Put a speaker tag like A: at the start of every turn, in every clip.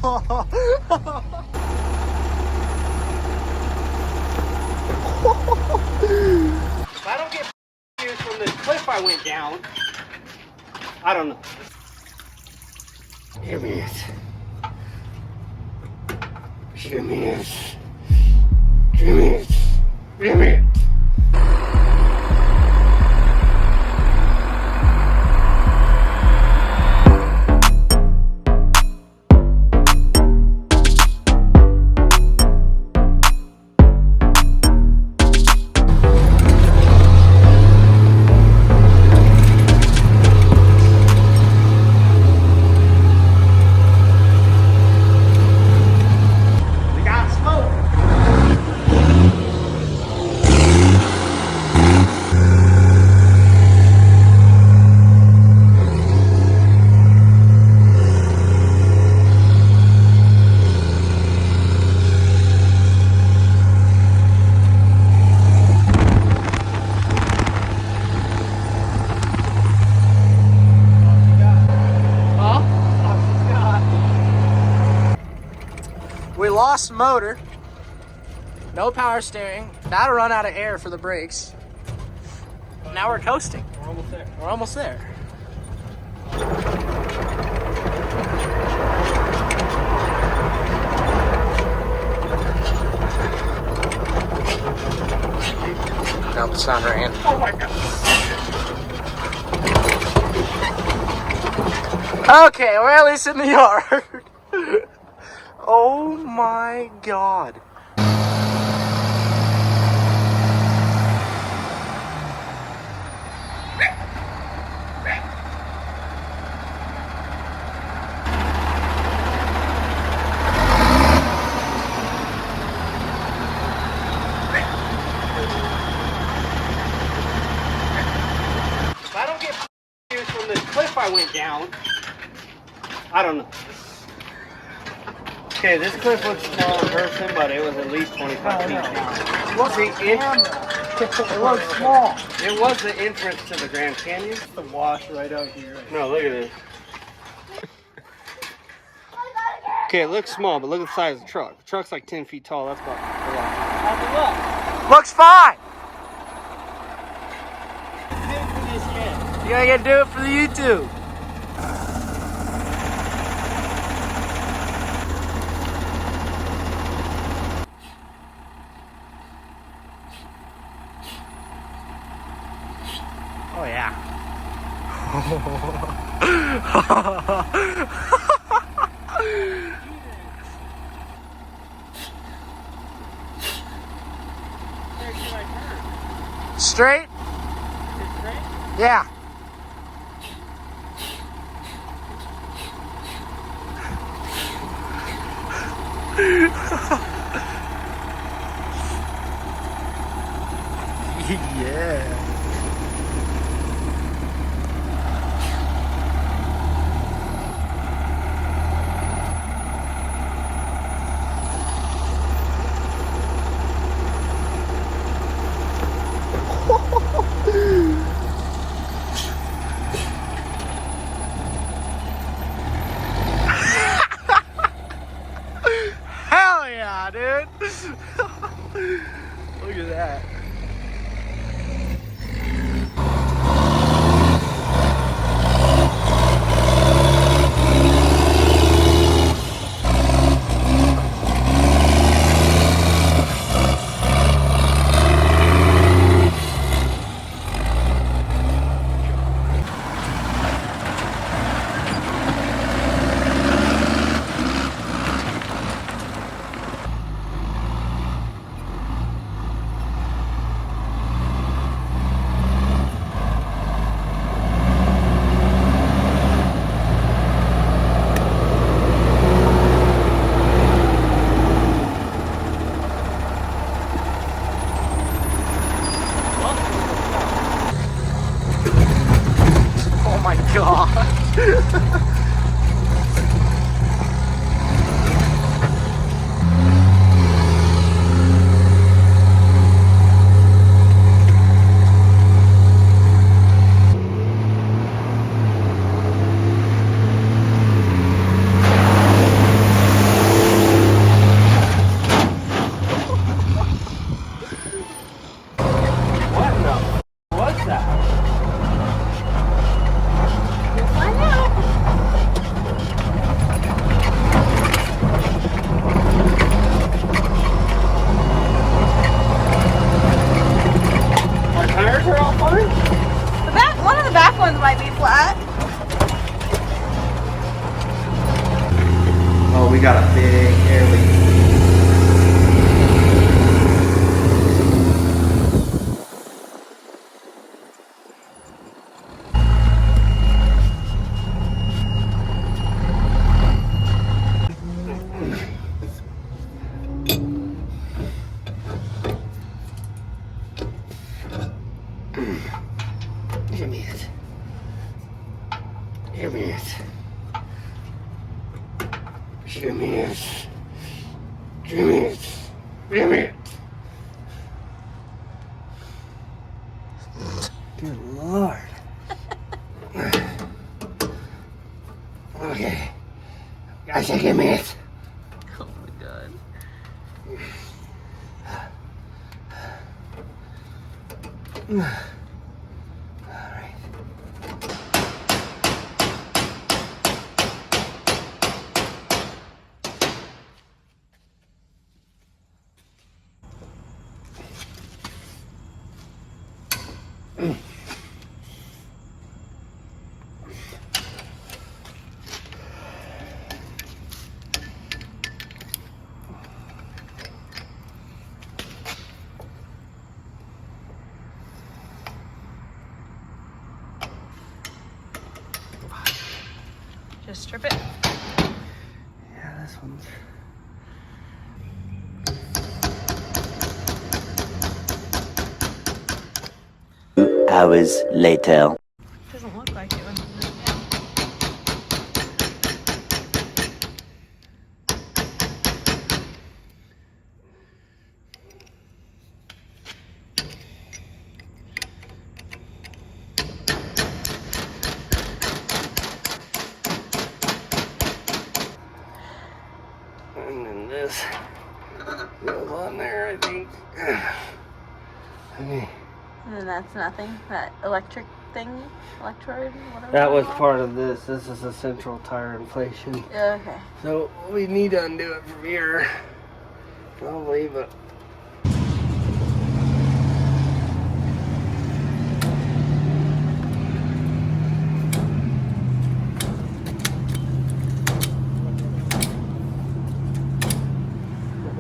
A: If I don't get views from this cliff I went down, I don't know. Give me it. Give me it. Give me it. Give me it.
B: We lost motor, no power steering, about to run out of air for the brakes. Now we're coasting.
A: We're almost there.
B: We're almost there. Now the sound ran.
A: Oh my God.
B: Okay, we're at least in the yard. Oh my God.
A: If I don't get views from this cliff I went down, I don't know. Okay, this cliff looks small in person, but it was at least 25 feet down.
B: What's the camera? It looks small.
A: It was the entrance to the Grand Canyon.
B: The wash right out here.
A: No, look at this. Okay, it looks small, but look at the size of the truck. The truck's like 10 feet tall. That's about a lot.
B: Looks fine.
A: Look.
B: You gotta do it for the YouTube. Oh yeah. Straight? Yeah. Yeah. Hell yeah, dude. Look at that.
C: ones might be flat.
A: Oh, we got a big air leak. Give me it. Give me it. Give me it. Give me it. Give me it. Good Lord. Okay. I said give me it.
C: Oh my god.
A: Alright.
C: Just strip it.
A: Yeah, this one's.
D: 2 hours later.
C: Doesn't look like it when
A: And then this goes on there, I think. Okay.
C: And then that's nothing. That electric thing, electrode, whatever.
A: That
C: it's
A: was
C: called.
A: part of this. This is a central tire inflation.
C: Yeah, okay.
A: So we need to undo it from here. Probably, but.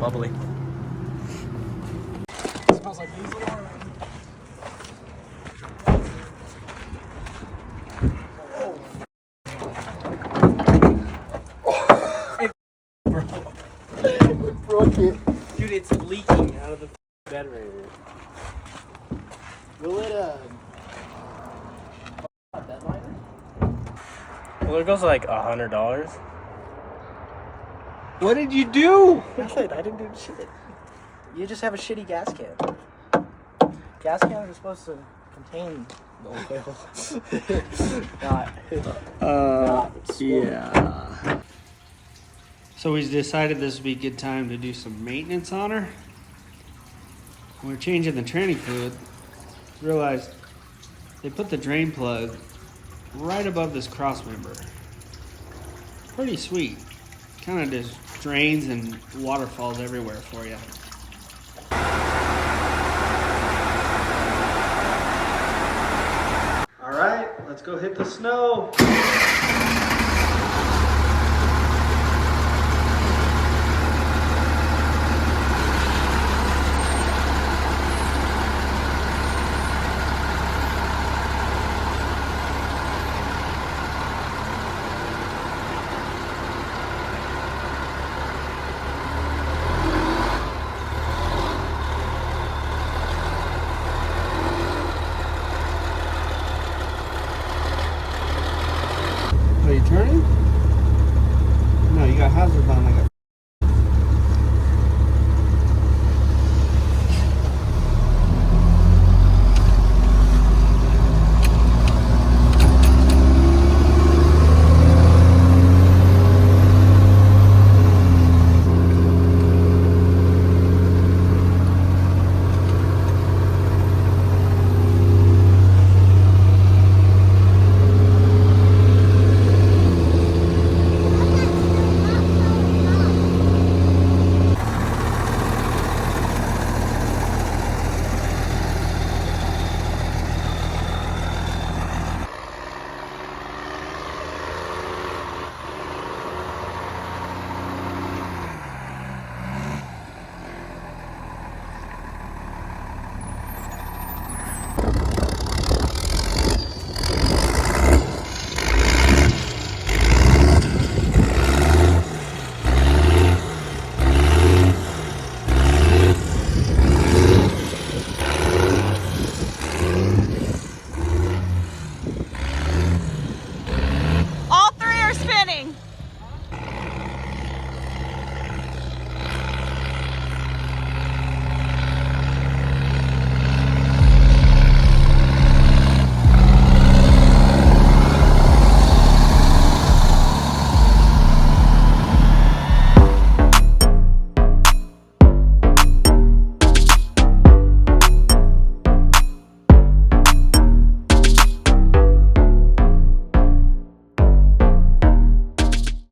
B: Bubbly. Smells like diesel.
A: Broke it.
B: Dude, it's leaking out of the bed radiator.
A: Will it,
B: Bed liner? Well, it goes like $100.
A: What did you do?
B: Nothing. I didn't do shit. You just have a shitty gas can. Gas cans are supposed to contain the oil.
A: Yeah. So we decided this would be a good time to do some maintenance on her. When we're changing the tranny fluid, realized they put the drain plug right above this cross member. Pretty sweet. Kind of just drains and waterfalls everywhere for you. All right, let's go hit the snow. Are you turning? No, you got hazards on like a